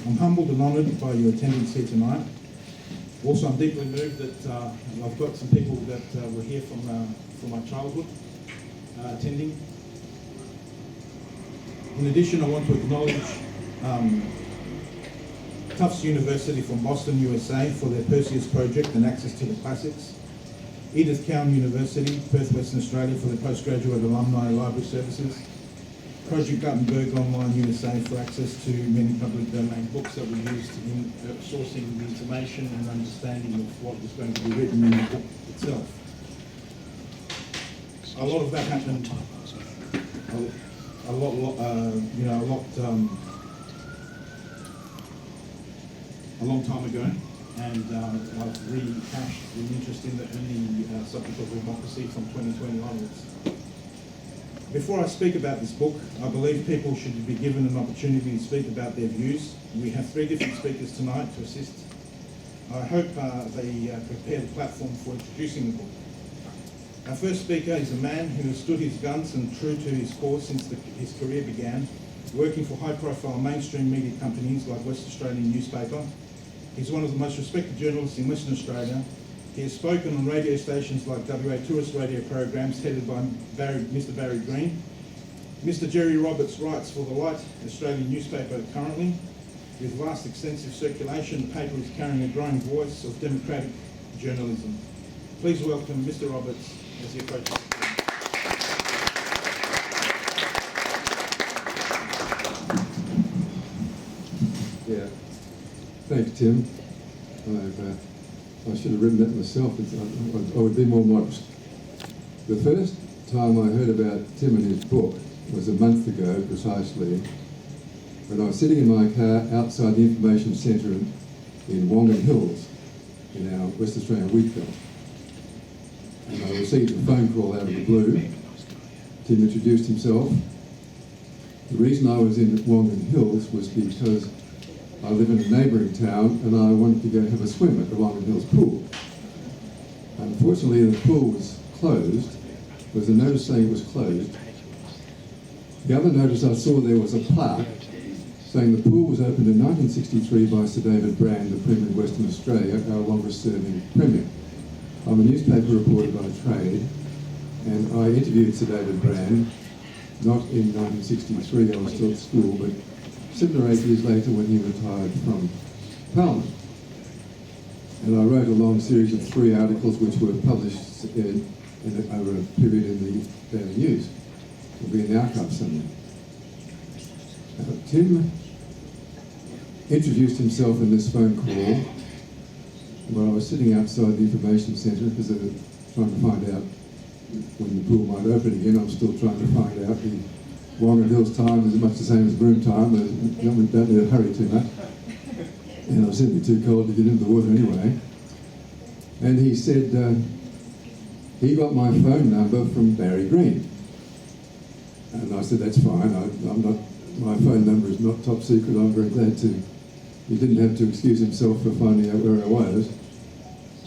I'm humbled and honoured by your attendance here tonight. Also, I'm deeply moved that I've got some people that were here from my childhood attending. In addition, I want to acknowledge Tufts University from Boston, USA for their Perseus project and access to the classics. Edith Cowan University, Perth, Western Australia for their postgraduate alumni library services. Project Gutenberg Online USA for access to many public domain books that were used in sourcing the information and understanding of what was going to be written in the book itself. A lot of that happened a long time ago, and I've rehashed the interest in the subject of democracy from 2020 onwards. Before I speak about this book, I believe people should be given an opportunity to speak about their views. We have 3 different speakers tonight to assist. I hope they prepare the platform for introducing the book. Our first speaker is a man who has stood his guns and true to his cause since his career began, working for high-profile mainstream media companies like West Australian newspaper. He's one of the most respected journalists in Western Australia. He has spoken on radio stations like WA tourist radio programs headed by Mr. Barry Green. Mr. Jerry Roberts writes for the Light Australian newspaper currently. With vast extensive circulation, the paper is carrying a growing voice of democratic journalism. Please welcome Mr. Roberts as he approaches. Yeah, thanks, Tim. I should have written that myself. I would be more modest. The first time I heard about Tim and his book was a month ago, precisely, when I was sitting in my car outside the information centre in Wongan Hills, in our West Australian wheat belt. And I received a phone call out of the blue. Tim introduced himself. The reason I was in Wongan Hills was because I live in a neighbouring town and I wanted to go have a swim at the Wongan Hills pool. Unfortunately, the pool was closed. There was a notice saying it was closed. The other notice I saw there was a plaque saying the pool was opened in 1963 by Sir David Brand, the Premier of Western Australia, our longest serving Premier. I'm a newspaper reporter by trade, and I interviewed Sir David Brand, not in 1963, I was still at school, but 7 or 8 years later when he retired from Parliament. And I wrote a long series of 3 articles which were published over a period in the Daily News. It'll be in the archive somewhere. Tim introduced himself in this phone call when I was sitting outside the information centre because they were trying to find out when the pool might open again. I'm still trying to find out. The Wongan Hills time is much the same as Broome time. We don't need to hurry too much. And I was simply too cold to get into the water anyway. And he said he got my phone number from Barry Green. And I said, that's fine. My phone number is not top secret. I'm very glad to. He didn't have to excuse himself for finding out where I was.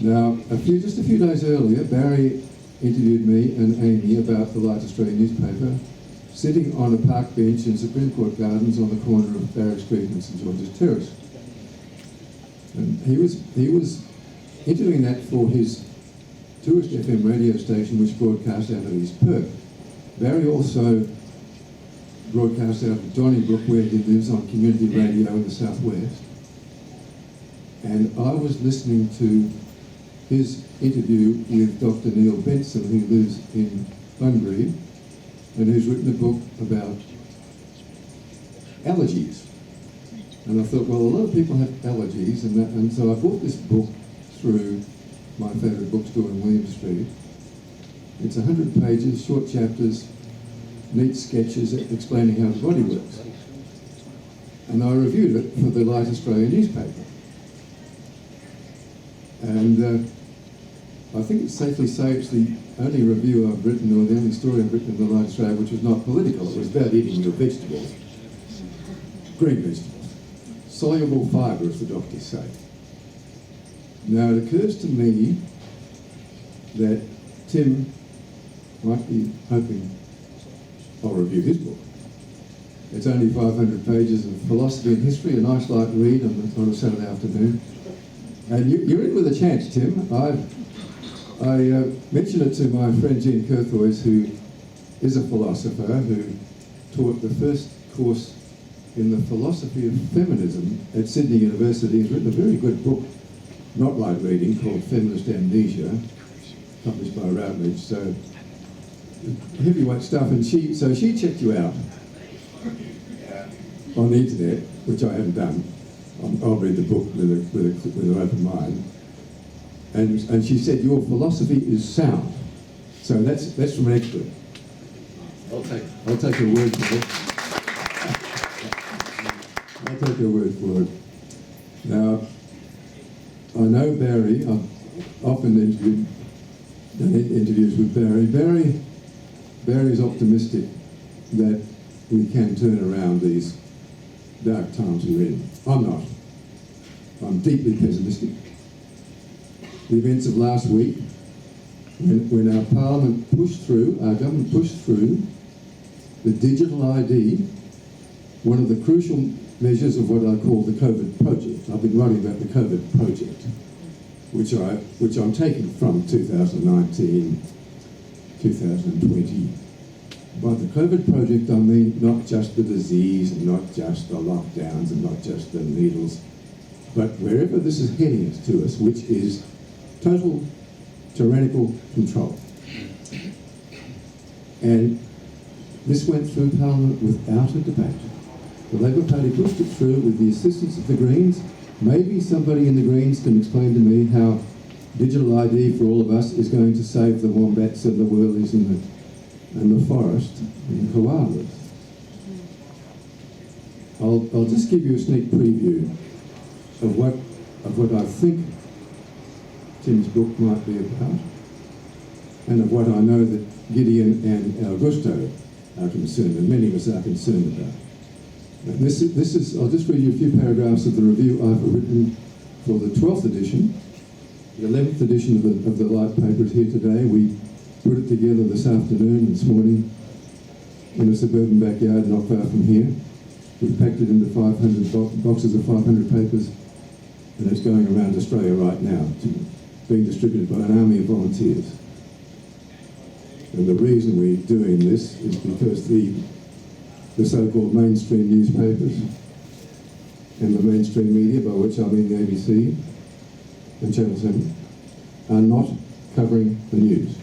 Now, just a few days earlier, Barry interviewed me and Amy about the Light Australian newspaper, sitting on a park bench in Supreme Court Gardens on the corner of Barrack Street and St George's Terrace. And he was interviewing that for his tourist FM radio station, which broadcast out of East Perth. Barry also broadcast out of Donnybrook, where he lives, on community radio in the southwest. And I was listening to his interview with Dr. Neil Benson, who lives in Bunbury, and who's written a book about allergies. And I thought, well, a lot of people have allergies, and so I bought this book through my favourite bookstore in William Street. It's 100 pages, short chapters, neat sketches explaining how the body works. And I reviewed it for the Light Australian newspaper. And I think it's safe to say it's the only review I've written, or the only story I've written in the Light Australia which was not political. It was about eating your vegetables, green vegetables, soluble fibre, as the doctors say. Now it occurs to me that Tim might be hoping I'll review his book. It's only 500 pages of philosophy and history, a nice light read on a Saturday afternoon. And you're in with a chance, Tim. I mentioned it to my friend Jean Curthoys, who is a philosopher, who taught the first course in the philosophy of feminism at Sydney University. He's written a very good book, not light reading, called Feminist Amnesia, published by Routledge. So heavyweight stuff. And she checked you out on the internet, which I haven't done. I'll read the book with an open mind. And she said your philosophy is sound. So that's from an expert. I'll take her word for it. I'll take her word for it. Now, I know Barry. I've often done interviews with Barry. Barry's optimistic that we can turn around these dark times we're in. I'm not. I'm deeply pessimistic. The events of last week, when our Parliament pushed through, our government pushed through the digital ID, one of the crucial measures of what I call the COVID project. I've been writing about the COVID project, which I'm taking from 2019, 2020. By the COVID project, I mean not just the disease, and not just the lockdowns, and not just the needles, but wherever this is heading us to us, which is total tyrannical control. And this went through Parliament without a debate. The Labor Party pushed it through with the assistance of the Greens. Maybe somebody in the Greens can explain to me how digital ID for all of us is going to save the wombats and the whirlies and the forest and the koalas. I'll just give you a sneak preview of what I think Tim's book might be about, and of what I know that Gideon and Augusto are concerned, and many of us are concerned about. And this is, I'll just read you a few paragraphs of the review I've written for the 12th edition. The 11th edition of the light paper is here today. We put it together this afternoon, this morning, in a suburban backyard not far from here. We've packed it into 500 boxes of 500 papers, and it's going around Australia right now, being distributed by an army of volunteers. And the reason we're doing this is because the so-called mainstream newspapers and the mainstream media, by which I mean the ABC and Channel 7, are not covering the news.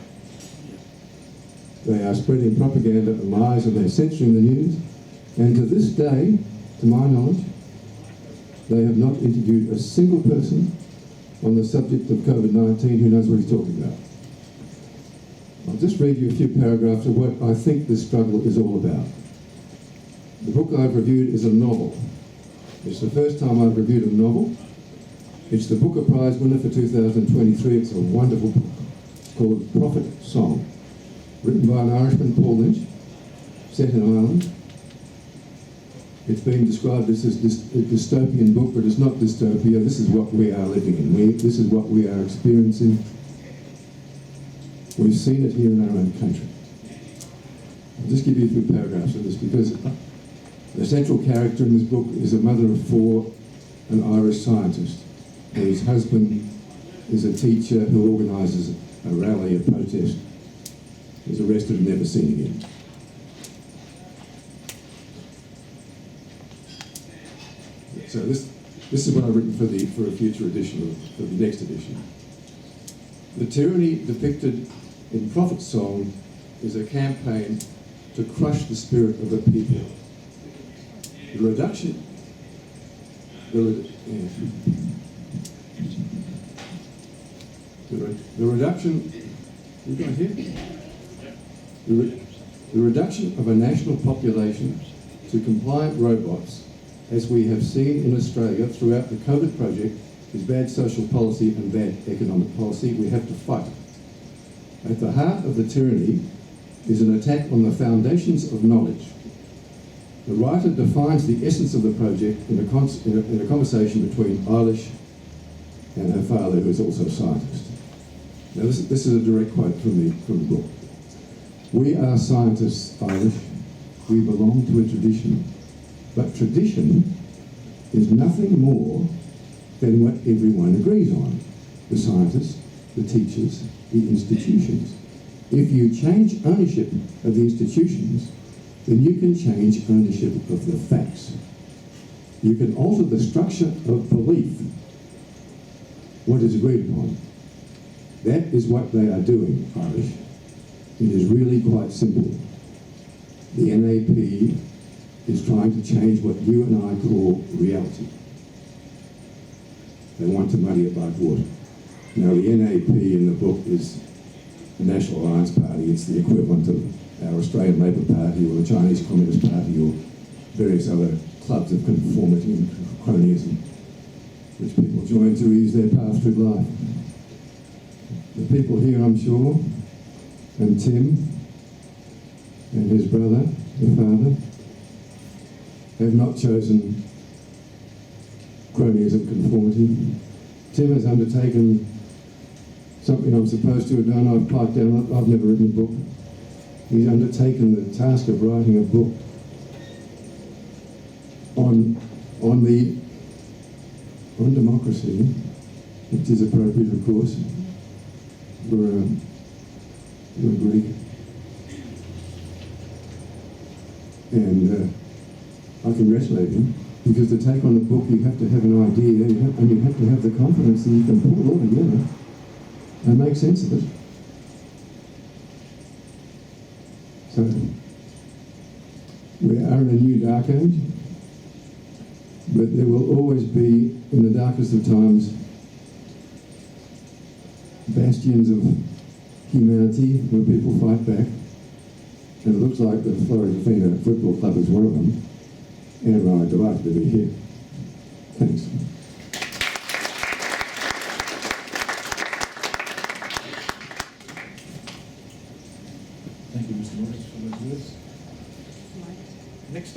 They are spreading propaganda and lies, and they're censoring the news. And to this day, to my knowledge, they have not interviewed a single person on the subject of COVID-19 who knows what he's talking about. I'll just read you a few paragraphs of what I think this struggle is all about. The book I've reviewed is a novel. It's the first time I've reviewed a novel. It's the Booker Prize winner for 2023. It's a wonderful book. It's called Prophet Song, written by an Irishman, Paul Lynch, set in Ireland. It's being described as a dystopian book, but it's not dystopia. This is what we are living in. This is what we are experiencing. We've seen it here in our own country. I'll just give you a few paragraphs of this, because the central character in this book is a mother of four, an Irish scientist, whose husband is a teacher who organises a rally, a protest, is arrested and never seen again. So this is what I've written for a future edition, for the next edition. The tyranny depicted in Prophet Song is a campaign to crush the spirit of the people. The reduction, you got here? The reduction of a national population to compliant robots, as we have seen in Australia throughout the COVID project, is bad social policy and bad economic policy. We have to fight it. At the heart of the tyranny is an attack on the foundations of knowledge. The writer defines the essence of the project in a conversation between Eilish and her father, who is also a scientist. Now this is a direct quote from the book. "We are scientists, Eilish. We belong to a tradition. But tradition is nothing more than what everyone agrees on. The scientists, the teachers, the institutions. If you change ownership of the institutions, then you can change ownership of the facts. You can alter the structure of belief, what is agreed upon. That is what they are doing, Irish. It is really quite simple. The NAP is trying to change what you and I call reality. They want to muddy it like water. Now, the NAP in the book is the National Alliance Party. It's the equivalent of our Australian Labor Party or the Chinese Communist Party or various other clubs of conformity and cronyism, which people join to ease their path through life. The people here, I'm sure, and Tim and his brother, the father, have not chosen cronyism conformity. Tim has undertaken something I'm supposed to have done. I've piped down. I've never written a book. He's undertaken the task of writing a book on democracy, which is appropriate, of course. We're Greek, and I congratulate him, because to take on a book you have to have an idea, and you have to have the confidence that you can pull it all together and make sense of it. So we are in a new dark age, but there will always be, in the darkest of times, bastions of humanity where people fight back. And it looks like the Floreat Athena Football Club is one of them. And I'm delighted to be here. Thanks. Thank you, Mr. Morris, for those words. Next,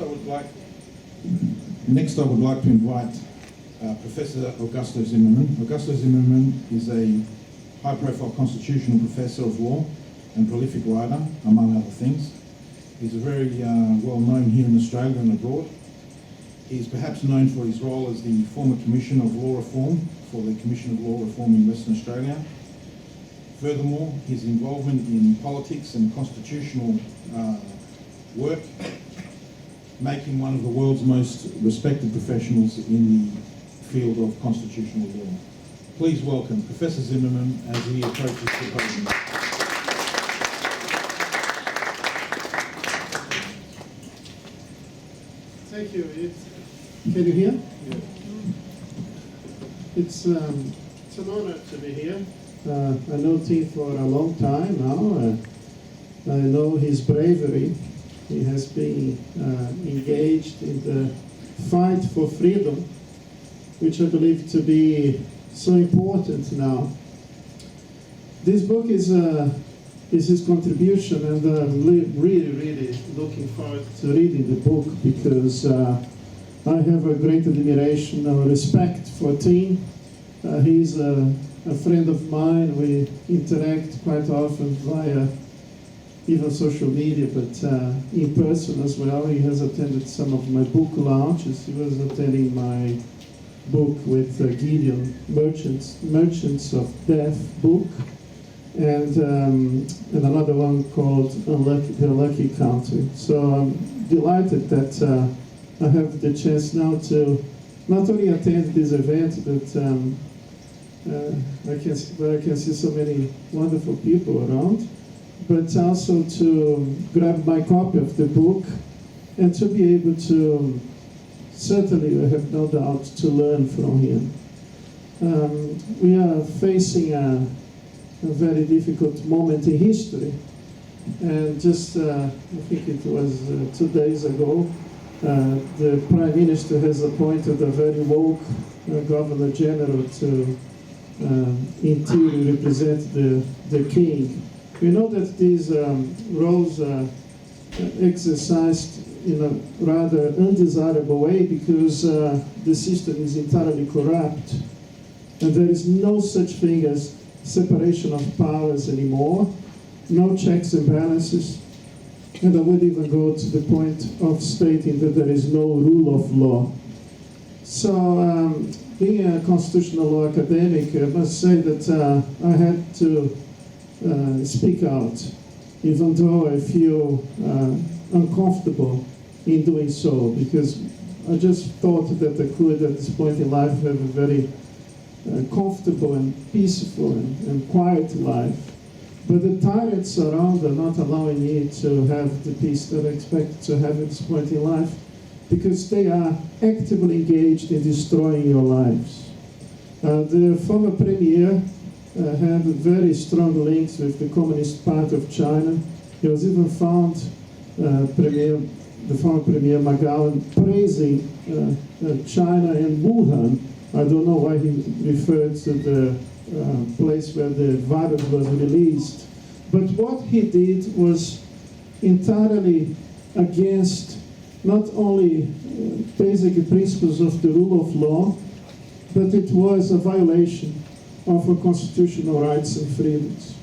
I would like to invite Professor Augusto Zimmermann. Augusto Zimmermann is a high-profile constitutional professor of law and prolific writer, among other things. He's very well known here in Australia and abroad. He's perhaps known for his role as the former Commissioner of Law Reform for the Commission of Law Reform in Western Australia. Furthermore, his involvement in politics and constitutional work make him one of the world's most respected professionals in the field of constitutional law. Please welcome Professor Zimmermann as he approaches the podium. Thank you. Can you hear? Yeah. It's an honor to be here. I know Tim for a long time now. I know his bravery. He has been engaged in the fight for freedom, which I believe to be so important now. This book is his contribution, and I'm really looking forward to reading the book, because I have a great admiration and respect for Tim. He's a friend of mine. We interact quite often via even social media, but in person as well. He has attended some of my book launches. He was attending my book with Gideon, Merchants of Death book, and another one called The Unlucky Country. So I'm delighted that I have the chance now to not only attend this event, but I can see so many wonderful people around, but also to grab my copy of the book and to be able to, certainly I have no doubt, to learn from him. We are facing a very difficult moment in history, and just I think it was 2 days ago, the Prime Minister has appointed a very woke Governor General to in theory represent the King. We know that these roles are exercised in a rather undesirable way, because the system is entirely corrupt, and there is no such thing as separation of powers anymore, no checks and balances. And I would even go to the point of stating that there is no rule of law. So, being a constitutional law academic, I must say that I had to speak out, even though I feel uncomfortable in doing so, because I just thought that I could, at this point in life, have a very comfortable and peaceful and quiet life. But the tyrants around are not allowing me to have the peace that I expect to have at this point in life, because they are actively engaged in destroying your lives. The former premier had very strong links with the Communist Party of China. He was even found, the former premier Magowan, praising China and Wuhan. I don't know why he referred to the place where the virus was released. But what he did was entirely against not only basic principles of the rule of law, but it was a violation of our constitutional rights and freedoms.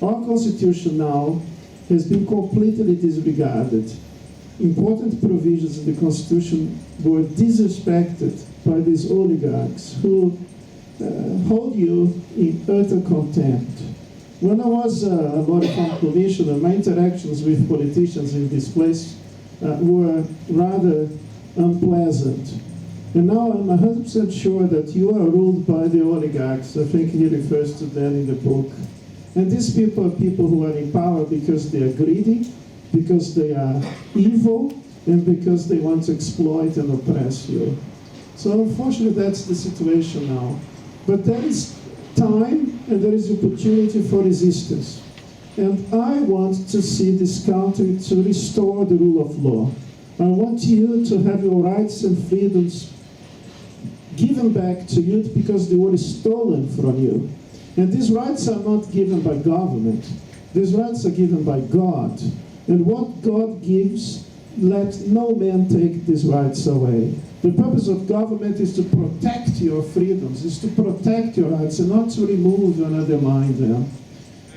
Our constitution now has been completely disregarded. Important provisions in the constitution were disrespected by these oligarchs who hold you in utter contempt. When I was a law reform commissioner, my interactions with politicians in this place were rather unpleasant. And now I'm 100% sure that you are ruled by the oligarchs. I think he refers to them in the book. And these people are people who are in power because they are greedy, because they are evil, and because they want to exploit and oppress you. So unfortunately, that's the situation now. But there is time and there is opportunity for resistance. And I want to see this country to restore the rule of law. I want you to have your rights and freedoms given back to you because they were stolen from you. And these rights are not given by government. These rights are given by God. And what God gives, let no man take these rights away. The purpose of government is to protect your freedoms, is to protect your rights, and not to remove and undermine them.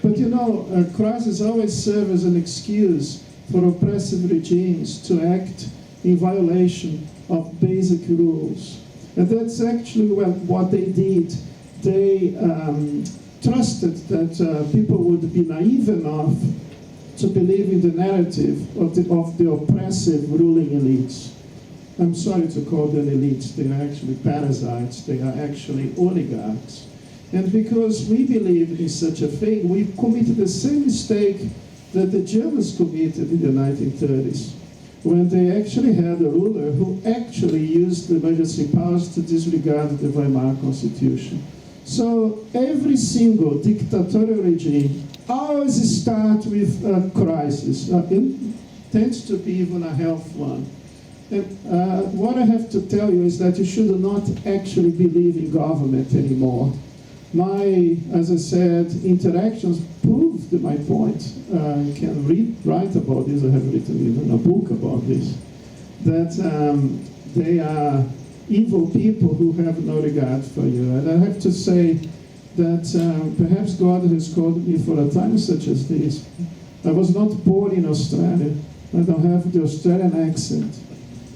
But you know, crises always serve as an excuse for oppressive regimes to act in violation of basic rules. And that's actually what they did. They trusted that people would be naive enough to believe in the narrative of the oppressive ruling elites. I'm sorry to call them elites. They are actually parasites. They are actually oligarchs. And because we believe in such a thing, we committed the same mistake that the Germans committed in the 1930s, when they actually had a ruler who actually used the emergency powers to disregard the Weimar Constitution. So every single dictatorial regime always starts with a crisis. It tends to be even a health one. And what I have to tell you is that you should not actually believe in government anymore. My, as I said, interactions proved my point. I can write about this. I have written even a book about this. That they are evil people who have no regard for you. And I have to say that perhaps God has called me for a time such as this. I was not born in Australia. I don't have the Australian accent.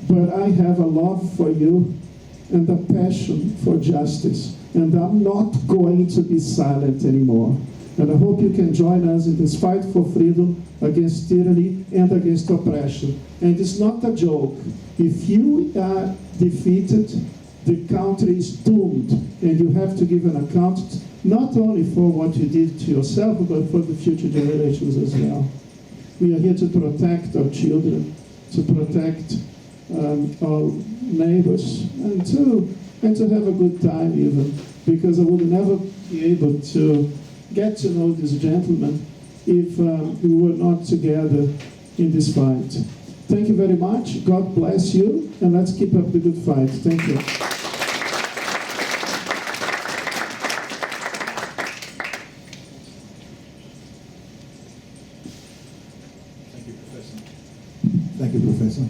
But I have a love for you and a passion for justice. And I'm not going to be silent anymore. And I hope you can join us in this fight for freedom against tyranny and against oppression. And it's not a joke. If you are defeated, the country is doomed. And you have to give an account not only for what you did to yourself, but for the future generations as well. We are here to protect our children, to protect our neighbors, and to have a good time even, because I would never be able to get to know this gentleman if we were not together in this fight. Thank you very much. God bless you, and let's keep up the good fight. Thank you. Thank you, Professor. Thank you, Professor.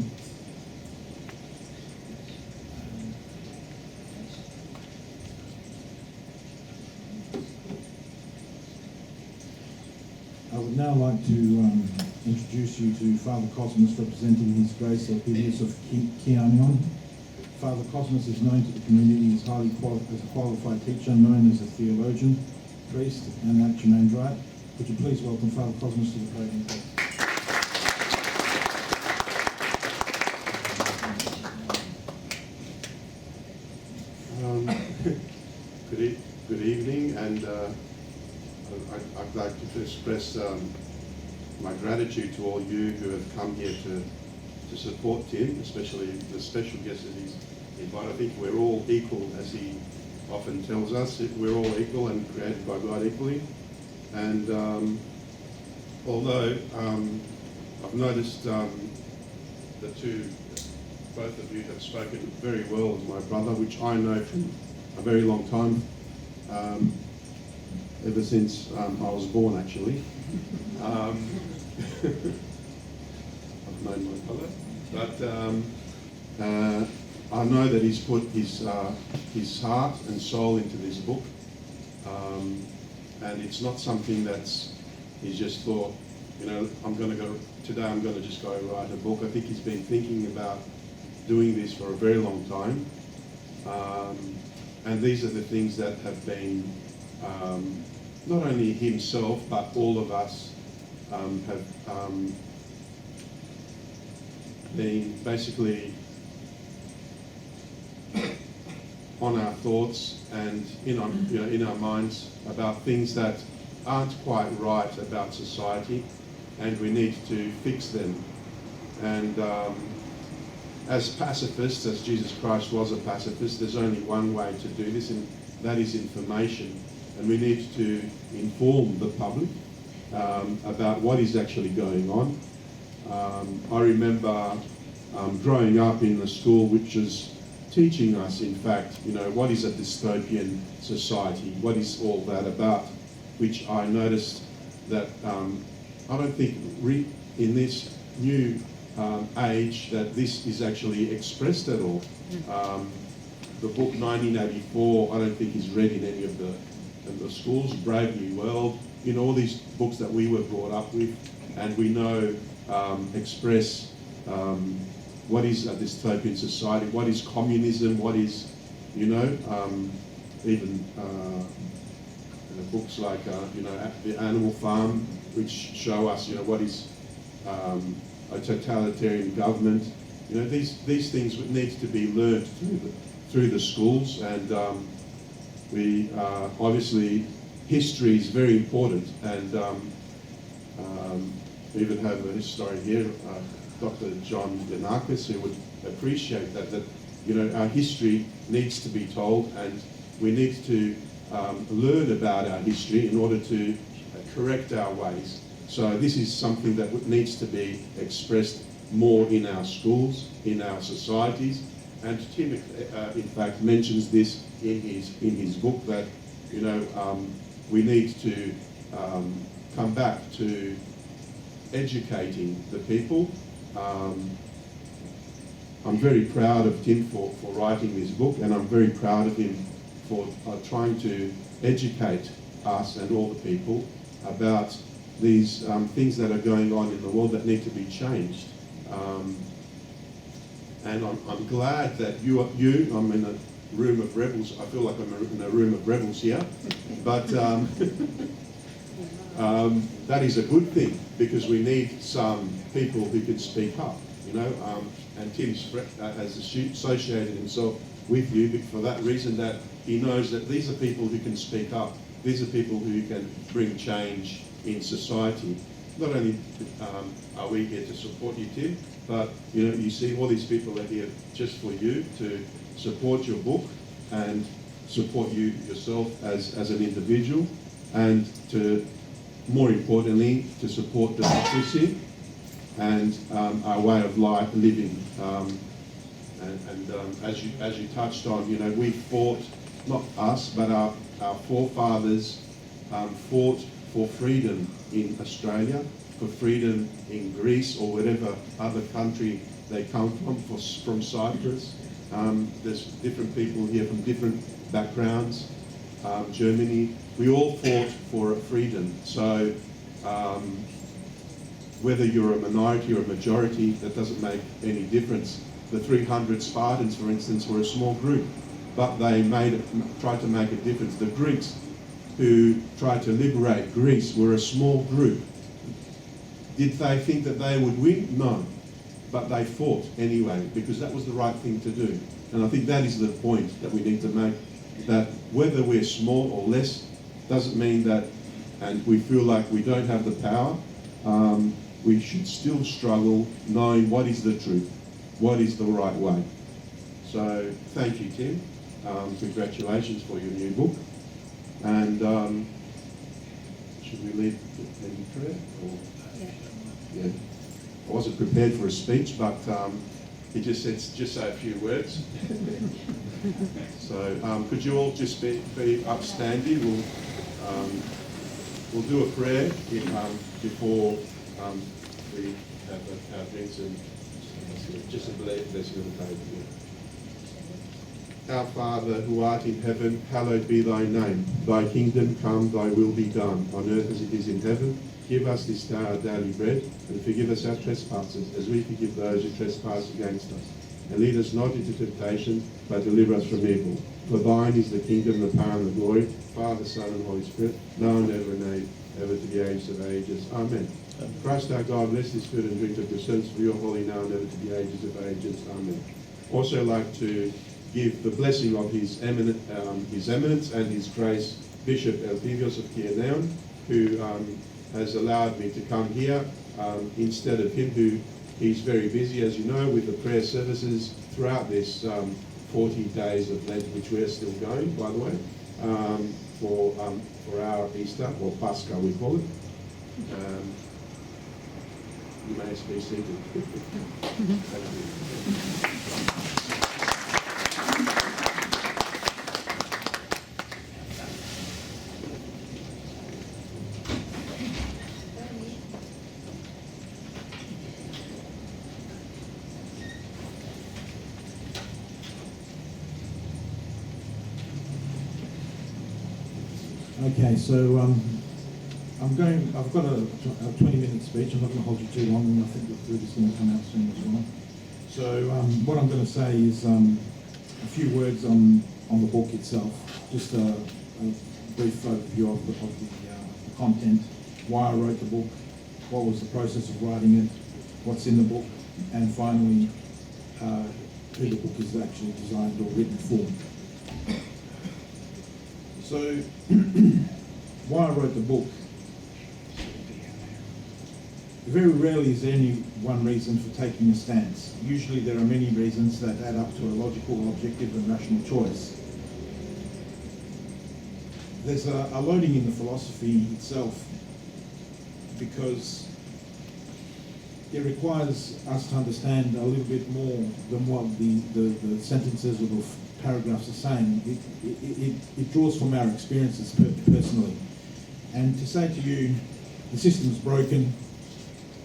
I would now like to introduce you to Father Kosmas, representing His Grace Athena of Kianion. Father Kosmas is known to the community as as a qualified teacher, known as a theologian, priest, and archimandrite. Would you please welcome Father Kosmas to the podium, please? Good evening, and I'd like to express my gratitude to all you who have come here to support Tim, especially the special guests that he's invited. I think we're all equal, as he often tells us. We're all equal and created by God equally. And although I've noticed both of you have spoken very well of my brother, which I know from a very long time, ever since I was born, actually. I've known my brother, but I know that he's put his heart and soul into this book, and it's not something he's just thought, I'm going to just go write a book. I think he's been thinking about doing this for a very long time. And these are the things that have been, not only himself, but all of us have been basically on our thoughts and in our minds about things that aren't quite right about society, and we need to fix them. And as pacifists, as Jesus Christ was a pacifist, there's only one way to do this, and that is information. And we need to inform the public about what is actually going on. I remember growing up in a school which was teaching us, in fact, what is a dystopian society, what is all that about, which I noticed that I don't think in this new age that this is actually expressed at all. The book 1984, I don't think is read in any of the schools. Brave New World, all these books that we were brought up with, and we know express what is a dystopian society, what is communism, what is, even books like The Animal Farm, which show us, what is a totalitarian government. These things need to be learned through the schools, and we obviously history is very important, and we even have a historian here, Dr. John Yanakis, who would appreciate that our history needs to be told, and we need to learn about our history in order to correct our ways. So this is something that needs to be expressed more in our schools, in our societies, and Tim, in fact, mentions this in his book, that we need to come back to educating the people. I'm very proud of Tim for writing this book, and I'm very proud of him for trying to educate us and all the people about these things that are going on in the world that need to be changed. And I'm glad that I'm in a room of rebels. I feel like I'm in a room of rebels here, but that is a good thing, because we need some people who can speak up, and Tim has associated himself with you for that reason, that he knows that these are people who can speak up. These are people who can bring change in society. Not only are we here to support you, Tim, but you see all these people are here just for you, to support your book and support you yourself as an individual, and to, more importantly, to support democracy and our way of life living. As you touched on, we fought, not us, but our forefathers fought for freedom in Australia, for freedom in Greece or whatever other country they come from Cyprus. There's different people here from different backgrounds. Germany, we all fought for freedom. So whether you're a minority or a majority, that doesn't make any difference. The 300 Spartans, for instance, were a small group, but they tried to make a difference. The Greeks who tried to liberate Greece were a small group. Did they think that they would win? No. But they fought anyway, because that was the right thing to do. And I think that is the point that we need to make, that whether we're small or less doesn't mean that, and we feel like we don't have the power, we should still struggle knowing what is the truth, what is the right way. So thank you, Tim. Congratulations for your new book. And should we lead any prayer? Or? Yeah. I wasn't prepared for a speech, but he just said just say a few words. So could you all just be upstanding? We'll do a prayer before we have our drinks and just a blessing on the table. Our Father, who art in heaven, hallowed be thy name. Thy kingdom come, thy will be done, on earth as it is in heaven. Give us this day our daily bread, and forgive us our trespasses, as we forgive those who trespass against us. And lead us not into temptation, but deliver us from evil. For thine is the kingdom, the power, and the glory, Father, Son, and Holy Spirit, now and ever and ever to the ages of ages. Amen. Christ our God, bless this food and drink of your servants, for your holy now and ever to the ages of ages. Amen. Also like to give the blessing of His Eminence and His Grace, Bishop Elpidios of Kianeon, who has allowed me to come here instead of him, who he's very busy, as you know, with the prayer services throughout this 40 days of Lent, which we're still going, by the way, for our Easter, or Pascha we call it. You may be seated. Thank you. Okay, so I've got a 20-minute speech. I'm not going to hold you too long, and I think the food is going to come out soon as well. So what I'm going to say is a few words on the book itself, just a brief overview of the content, why I wrote the book, what was the process of writing it, what's in the book, and finally who the book is actually designed or written for. So, why I wrote the book. Very rarely is there any one reason for taking a stance. Usually there are many reasons that add up to a logical, objective and rational choice. There's a loading in the philosophy itself because it requires us to understand a little bit more than what the sentences or the paragraphs are saying. It draws from our experiences personally. And to say to you, the system's broken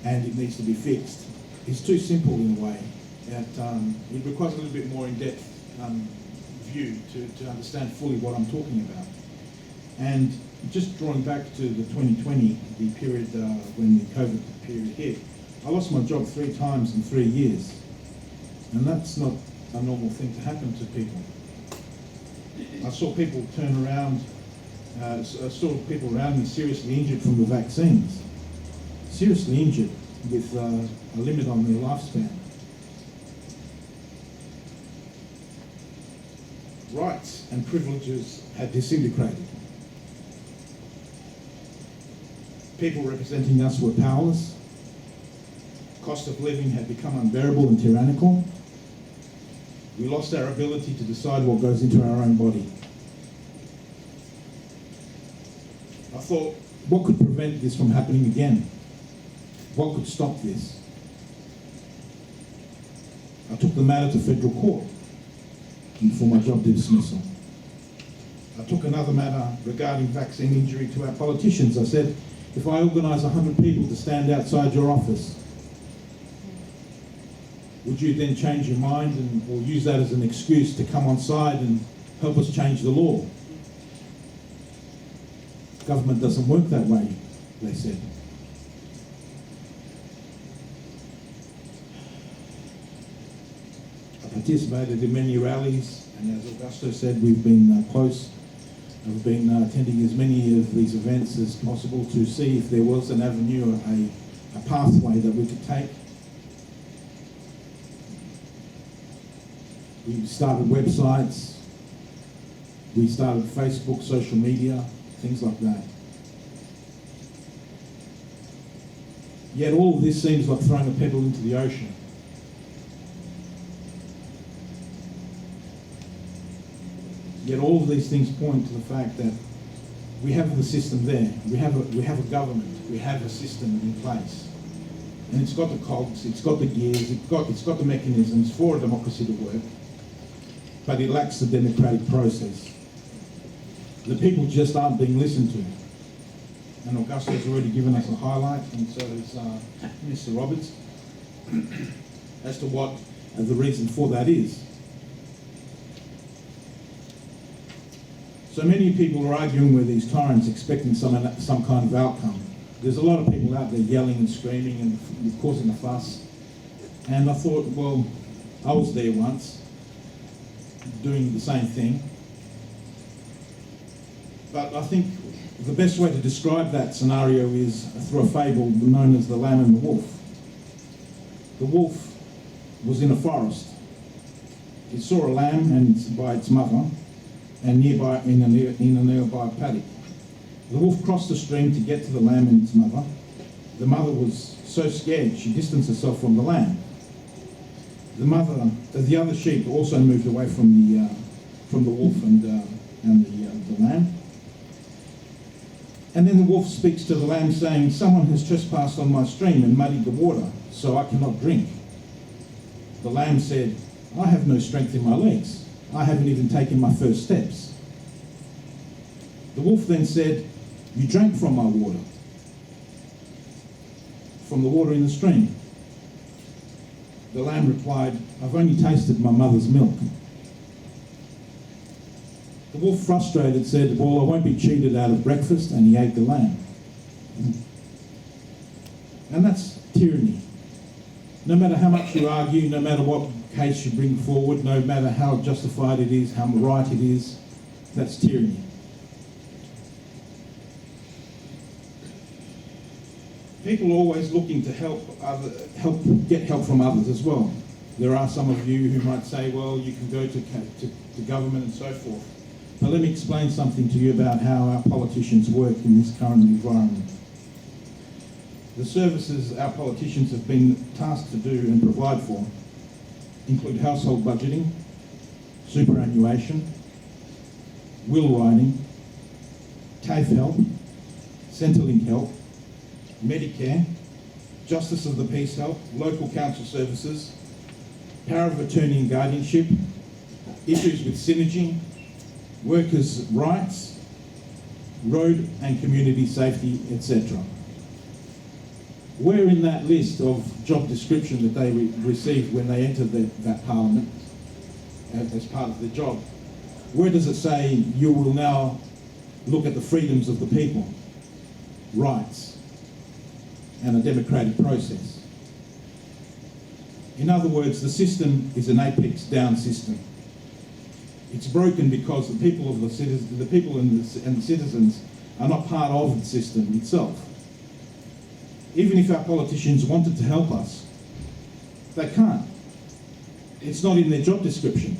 and it needs to be fixed, is too simple in a way. That it requires a little bit more in-depth view to understand fully what I'm talking about. And just drawing back to the 2020, the period when the COVID period hit, I lost my job 3 times in 3 years. And that's not a normal thing to happen to people. I saw people turn around, I saw people around me seriously injured from the vaccines. Seriously injured with a limit on their lifespan. Rights and privileges had disintegrated. People representing us were powerless. Cost of living had become unbearable and tyrannical. We lost our ability to decide what goes into our own body. I thought, what could prevent this from happening again? What could stop this? I took the matter to federal court for my job dismissal. I took another matter regarding vaccine injury to our politicians. I said, if I organise 100 people to stand outside your office, would you then change your mind or use that as an excuse to come on side and help us change the law? Government doesn't work that way, they said. participated in many rallies, and as Augusto said, we've been close. I've been attending as many of these events as possible to see if there was an avenue, a pathway that we could take. We started websites, we started Facebook, social media, things like that. Yet all of this seems like throwing a pebble into the ocean. Yet all of these things point to the fact that we have the system there. We have a government. We have a system in place, and it's got the cogs, it's got the gears, it's got the mechanisms for a democracy to work. But it lacks the democratic process. The people just aren't being listened to. And Augusto has already given us a highlight, and so has Mr. Roberts, as to what the reason for that is. So many people are arguing with these tyrants, expecting some kind of outcome. There's a lot of people out there yelling and screaming and causing a fuss. And I thought, well, I was there once, doing the same thing. But I think the best way to describe that scenario is through a fable known as the Lamb and the Wolf. The wolf was in a forest. It saw a lamb by its mother, and nearby in a nearby paddock. The wolf crossed the stream to get to the lamb and its mother. The mother was so scared she distanced herself from the lamb. The other sheep also moved away from the wolf and the lamb. And then the wolf speaks to the lamb, saying, "Someone has trespassed on my stream and muddied the water, so I cannot drink." The lamb said, "I have no strength in my legs. I haven't even taken my first steps." The wolf then said, "You drank from my water, from the water in the stream." The lamb replied, "I've only tasted my mother's milk." The wolf, frustrated, said, "Well, I won't be cheated out of breakfast," and he ate the lamb. And that's tyranny. No matter how much you argue, no matter what case you bring forward, no matter how justified it is, how right it is, that's tyranny. People are always looking to get help from others as well. There are some of you who might say, well, you can go to government and so forth. But let me explain something to you about how our politicians work in this current environment. The services our politicians have been tasked to do and provide for include household budgeting, superannuation, will writing, TAFE help, Centrelink help, Medicare, Justice of the Peace help, local council services, power of attorney and guardianship, issues with synergy, workers' rights, road and community safety, etc. Where in that list of job description that they received when they entered that parliament as part of their job, where does it say you will now look at the freedoms of the people, rights, and a democratic process? In other words, the system is an apex down system. It's broken because the people and the citizens are not part of the system itself. Even if our politicians wanted to help us, they can't. It's not in their job description.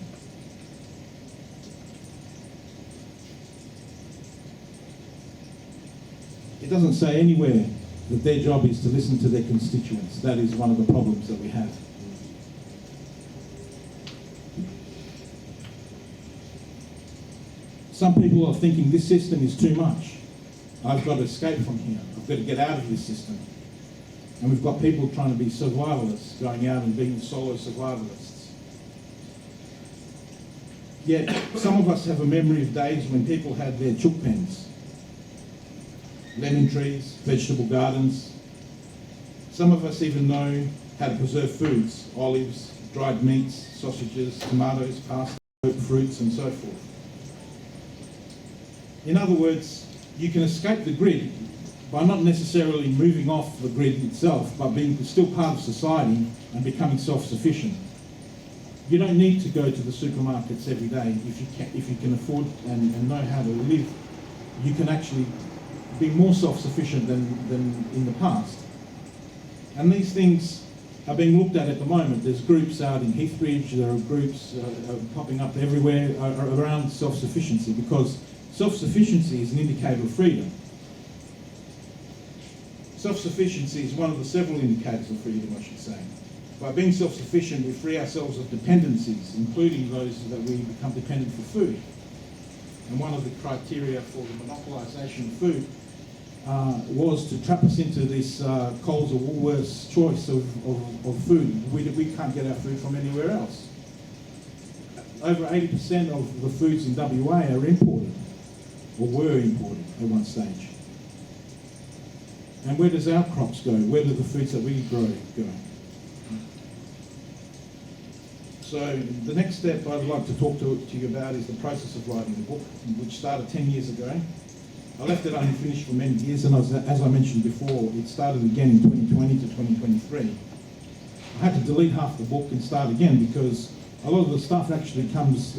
It doesn't say anywhere that their job is to listen to their constituents. That is one of the problems that we have. Some people are thinking this system is too much. I've got to escape from here. I've got to get out of this system. And we've got people trying to be survivalists, going out and being solo survivalists. Yet, some of us have a memory of days when people had their chook pens, lemon trees, vegetable gardens. Some of us even know how to preserve foods, olives, dried meats, sausages, tomatoes, pasta, fruits, and so forth. In other words, you can escape the grid by not necessarily moving off the grid itself, but being still part of society and becoming self-sufficient. You don't need to go to the supermarkets every day if you can afford and know how to live. You can actually be more self-sufficient than in the past. And these things are being looked at the moment. There's groups out in Heathbridge, there are groups popping up everywhere around self-sufficiency, because self-sufficiency is an indicator of freedom. Self-sufficiency is one of the several indicators of freedom, I should say. By being self-sufficient, we free ourselves of dependencies, including those that we become dependent for food. And one of the criteria for the monopolisation of food was to trap us into this Coles or Woolworths choice of food. We can't get our food from anywhere else. Over 80% of the foods in WA are imported, or were imported at one stage. And where does our crops go? Where do the foods that we grow go? So the next step I'd like to talk to you about is the process of writing the book, which started 10 years ago. I left it unfinished for many years, and as I mentioned before, it started again in 2020 to 2023. I had to delete half the book and start again, because a lot of the stuff actually becomes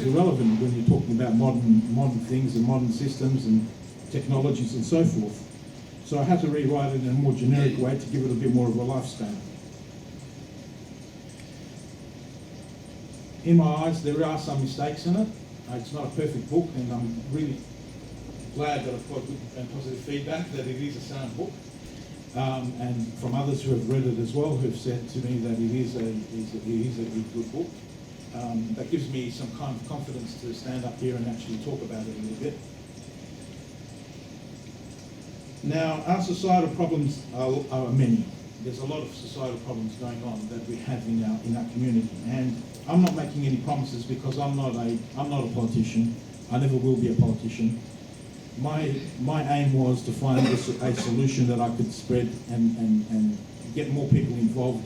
irrelevant when you're talking about modern things and modern systems and technologies and so forth. So I had to rewrite it in a more generic way to give it a bit more of a lifespan. In my eyes, there are some mistakes in it. It's not a perfect book, and I'm really glad that I've got good and positive feedback that it is a sound book. And from others who have read it as well, who have said to me that it is a good book. That gives me some kind of confidence to stand up here and actually talk about it a little bit. Now, our societal problems are many. There's a lot of societal problems going on that we have in our community, and I'm not making any promises, because I'm not a politician. I never will be a politician. My aim was to find a solution that I could spread and get more people involved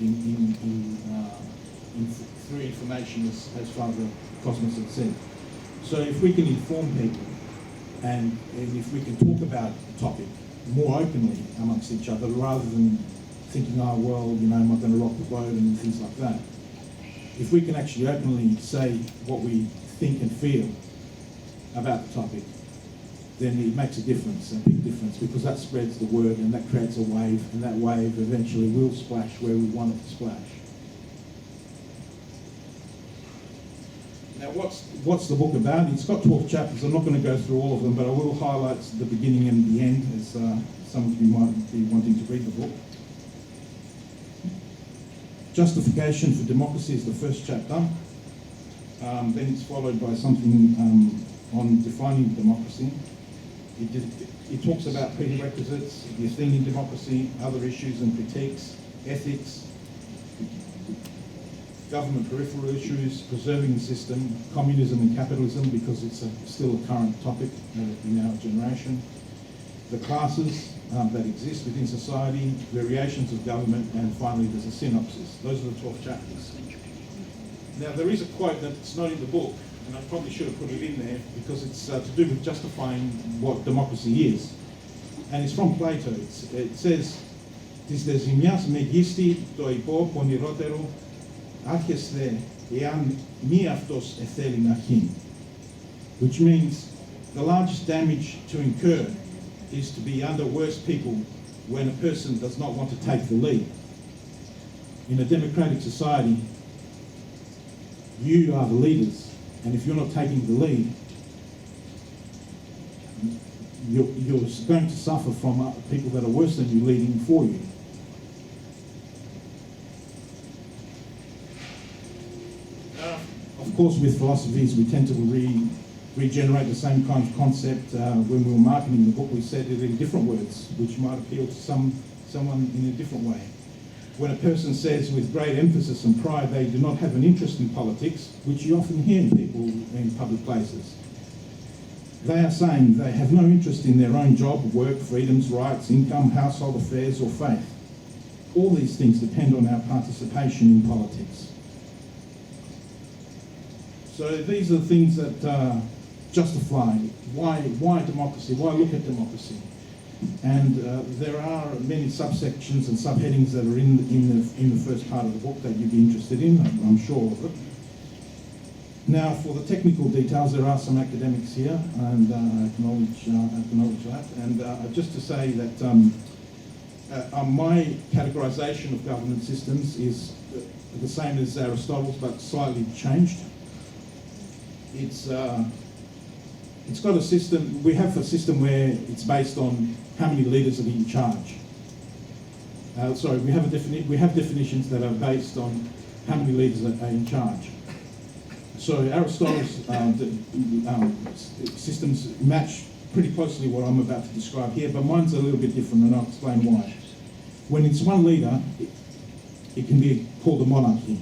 through information, as Father Kosmas had said. So if we can inform people and if we can talk about the topic more openly amongst each other, rather than thinking, oh, well, am I going to rock the boat and things like that. If we can actually openly say what we think and feel about the topic, then it makes a difference, a big difference, because that spreads the word and that creates a wave, and that wave eventually will splash where we want it to splash. Now, what's the book about? It's got 12 chapters. I'm not going to go through all of them, but I will highlight the beginning and the end, as some of you might be wanting to read the book. Justification for Democracy is the first chapter. Then it's followed by something on defining democracy. It talks about prerequisites, the Athenian democracy, other issues and critiques, ethics, government peripheral issues, preserving the system, communism and capitalism, because it's still a current topic in our generation, the classes that exist within society, variations of government, and finally there's a synopsis. Those are the 12 chapters. Now, there is a quote that's not in the book, and I probably should have put it in there, because it's to do with justifying what democracy is. And it's from Plato. It says, «Της δε ζημιάς μεγίστη το υπό πονηρότερο άρχεσθε εάν μη αυτός εθέλει να χύν». Which means the largest damage to incur is to be under worse people when a person does not want to take the lead. In a democratic society, you are the leaders. And if you're not taking the lead, you're going to suffer from people that are worse than you leading for you. Of course, with philosophies, we tend to regenerate the same kind of concept. When we were marketing the book, we said it in different words, which might appeal to someone in a different way. When a person says with great emphasis and pride they do not have an interest in politics, which you often hear in people in public places, they are saying they have no interest in their own job, work, freedoms, rights, income, household affairs, or faith. All these things depend on our participation in politics. So these are the things that justify why democracy, why look at democracy. And there are many subsections and subheadings that are in the first part of the book that you'd be interested in, I'm sure of it. Now, for the technical details, there are some academics here, and I acknowledge that. And just to say that my categorisation of government systems is the same as Aristotle's, but slightly changed. It's got a system. We have a system where it's based on how many leaders are in charge. We have definitions that are based on how many leaders are in charge. So Aristotle's systems match pretty closely what I'm about to describe here, but mine's a little bit different, and I'll explain why. When it's one leader, it can be called a monarchy.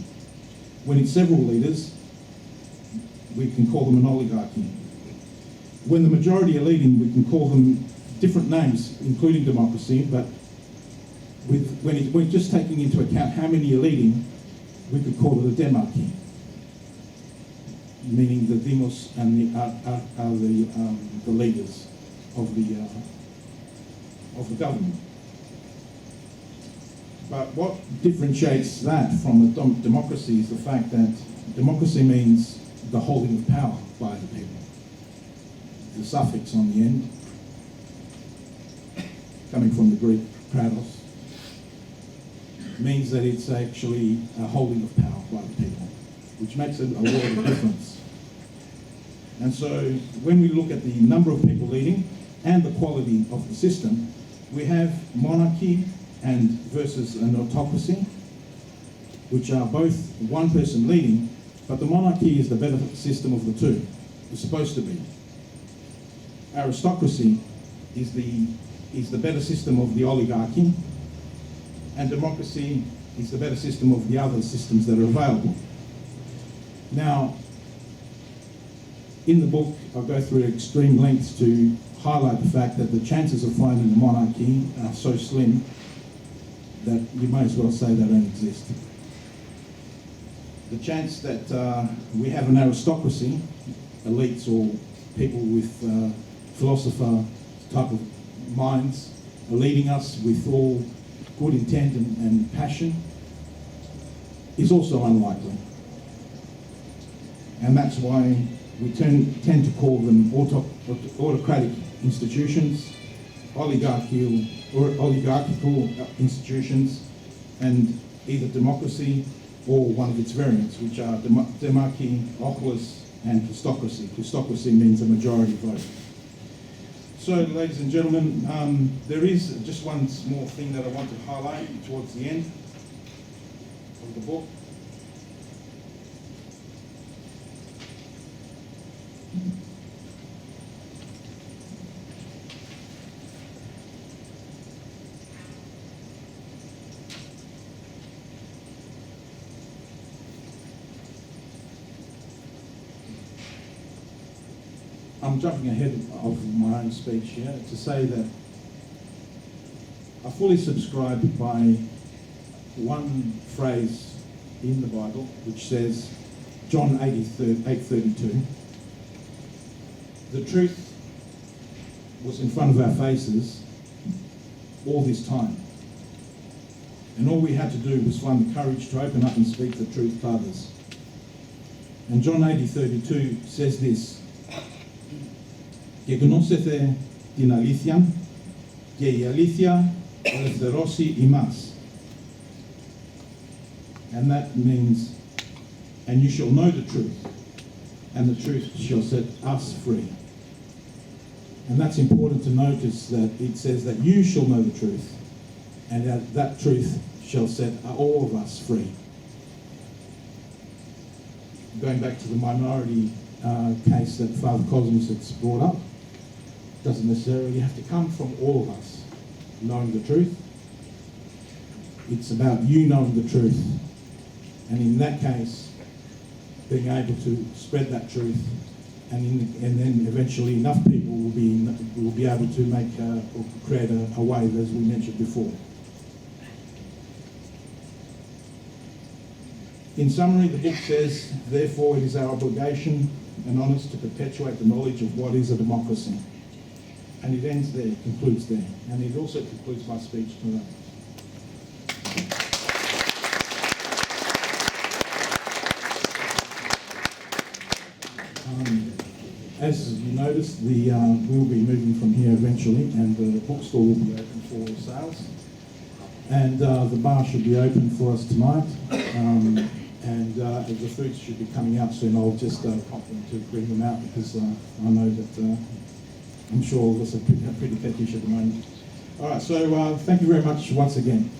When it's several leaders, we can call them an oligarchy. When the majority are leading, we can call them different names, including democracy, but when we're just taking into account how many are leading, we could call it a demarchy, meaning the demos and the leaders of the government. But what differentiates that from a democracy is the fact that democracy means the holding of power by the people. The suffix on the end, coming from the Greek kratos, means that it's actually a holding of power by the people, which makes it a world of difference. And so when we look at the number of people leading and the quality of the system, we have monarchy and versus an autocracy, which are both one person leading, but the monarchy is the better system of the two. It's supposed to be. Aristocracy is the better system of the oligarchy, and democracy is the better system of the other systems that are available. Now, in the book, I'll go through extreme lengths to highlight the fact that the chances of finding a monarchy are so slim that you may as well say they don't exist. The chance that we have an aristocracy, elites or people with philosopher type of minds are leading us with all good intent and passion, is also unlikely. And that's why we tend to call them autocratic institutions, oligarchical institutions, and either democracy or one of its variants, which are demarchy, oculus, and plutocracy. Plutocracy means a majority vote. So, ladies and gentlemen, there is just one small thing that I want to highlight towards the end of the book. I'm jumping ahead of my own speech here to say that I fully subscribe by one phrase in the Bible which says, John 8:32, the truth was in front of our faces all this time. And all we had to do was find the courage to open up and speak the truth to others. And John 8:32 says this, και γνώσετε την αλήθεια και η αλήθεια ελευθερώσει ημάς. And that means, and you shall know the truth, and the truth shall set us free. And that's important to notice, that it says that you shall know the truth, and that truth shall set all of us free. Going back to the minority case that Father Kosmas has brought up, doesn't necessarily have to come from all of us knowing the truth. It's about you knowing the truth, and in that case, being able to spread that truth, and then eventually enough people will be able to make or create a wave, as we mentioned before. In summary, the book says, therefore, it is our obligation and honour to perpetuate the knowledge of what is a democracy. And it ends there, concludes there. And it also concludes my speech tonight. as you noticed, we'll be moving from here eventually, and the bookstore will be open for sales. And the bar should be open for us tonight. And the fruits should be coming out soon. I'll just prompt them to bring them out because I know that I'm sure there's a pretty fetish at the moment. All right, so thank you very much once again.